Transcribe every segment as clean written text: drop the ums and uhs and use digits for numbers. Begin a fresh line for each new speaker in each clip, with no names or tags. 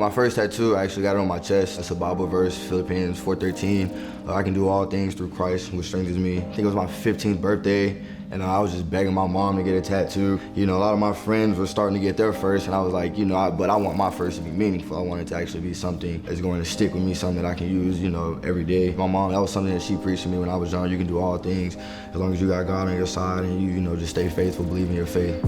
My first tattoo, I actually got it on my chest. That's a Bible verse, Philippians 4:13. I can do all things through Christ, who strengthens me. I think it was my 15th birthday, and I was just begging my mom to get a tattoo. You know, a lot of my friends were starting to get their first, and I was like, you know, but I want my first to be meaningful. I want it to actually be something that's going to stick with me, something that I can use, you know, every day. My mom, that was something that she preached to me when I was young. You can do all things as long as you got God on your side and you know, just stay faithful, believe in your faith.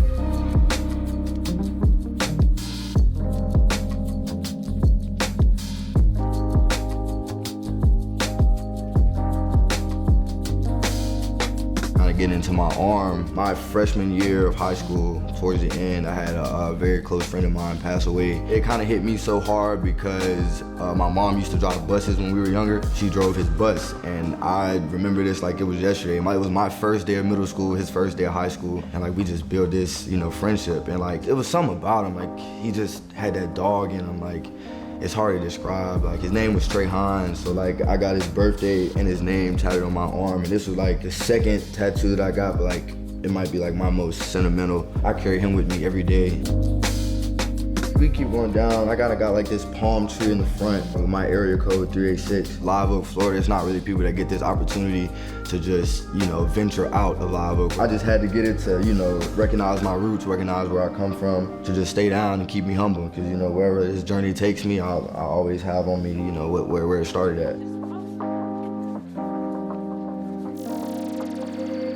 Getting into my arm. My freshman year of high school, towards the end, I had a very close friend of mine pass away. It kind of hit me so hard because my mom used to drive buses when we were younger. She drove his bus, and I remember this like it was yesterday. It was my first day of middle school, his first day of high school, and like we just built this, you know, friendship. And like it was something about him, like he just had that dog in him, like it's hard to describe. Like his name was Trey Hines, so like I got his birthday and his name tattooed on my arm, and this was like the second tattoo that I got, but like it might be like my most sentimental. I carry him with me every day. We keep going down. I got like this palm tree in the front with my area code 386. Live Oak, Florida. It's not really people that get this opportunity to just, you know, venture out of Live Oak. I just had to get it to, you know, recognize my roots, recognize where I come from, to just stay down and keep me humble. Because, you know, wherever this journey takes me, I'll always have on me, you know, where it started at.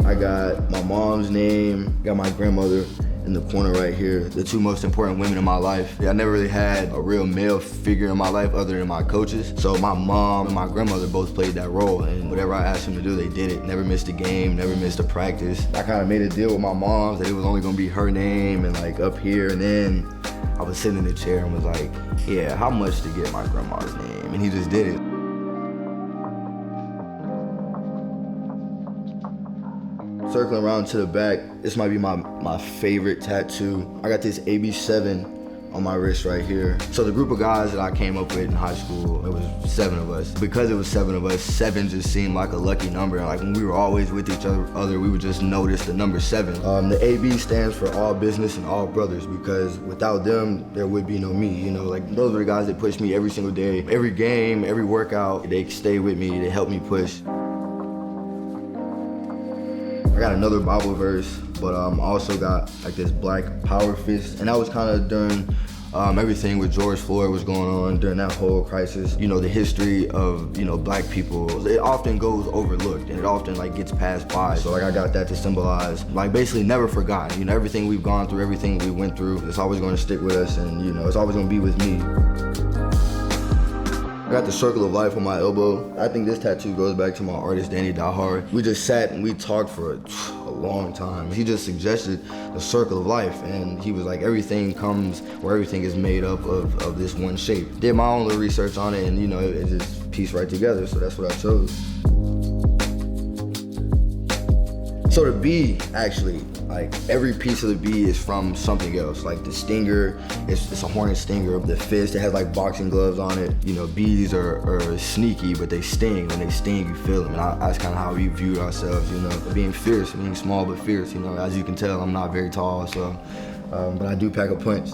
I got my mom's name, got my grandmother in the corner right here, the two most important women in my life. I never really had a real male figure in my life other than my coaches. So my mom and my grandmother both played that role, and whatever I asked them to do, they did it. Never missed a game, never missed a practice. I kind of made a deal with my mom that it was only gonna be her name and like up here, and then I was sitting in the chair and was like, yeah, how much to get my grandma's name? And he just did it. Circling around to the back, this might be my favorite tattoo. I got this AB7 on my wrist right here. So the group of guys that I came up with in high school, it was 7 of us. Because it was 7 of us, 7 just seemed like a lucky number. Like when we were always with each other, we would just notice the number 7. The AB stands for all business and all brothers, because without them, there would be no me. You know, like those were the guys that pushed me every single day. Every game, every workout, they stay with me, they help me push. I got another Bible verse, but I also got like this black power fist, and that was kind of during everything with George Floyd was going on during that whole crisis. You know, the history of, you know, black people, it often goes overlooked and it often like gets passed by. So like I got that to symbolize, like basically never forgotten. You know, everything we've gone through, everything we went through, it's always going to stick with us, and you know, it's always going to be with me. I got the circle of life on my elbow. I think this tattoo goes back to my artist, Danny Dahard. We just sat and we talked for a long time. He just suggested the circle of life, and he was like, everything comes, or everything is made up of this one shape. Did my own little research on it, and you know, it just pieced right together, so that's what I chose. So the bee, actually, like every piece of the bee is from something else. Like the stinger, it's a horned stinger. The fist, it has like boxing gloves on it. You know, bees are sneaky, but they sting. When they sting, you feel them. And that's kind of how we view ourselves, you know, being fierce, being small but fierce. You know, as you can tell, I'm not very tall, so, but I do pack a punch.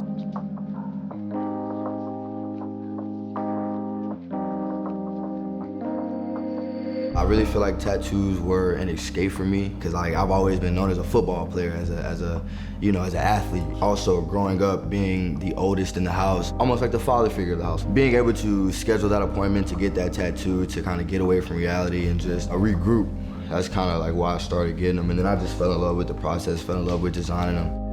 I really feel like tattoos were an escape for me, because like I've always been known as a football player, as an athlete. Also growing up being the oldest in the house, almost like the father figure of the house. Being able to schedule that appointment to get that tattoo, to kind of get away from reality and just regroup, that's kind of like why I started getting them. And then I just fell in love with the process, fell in love with designing them.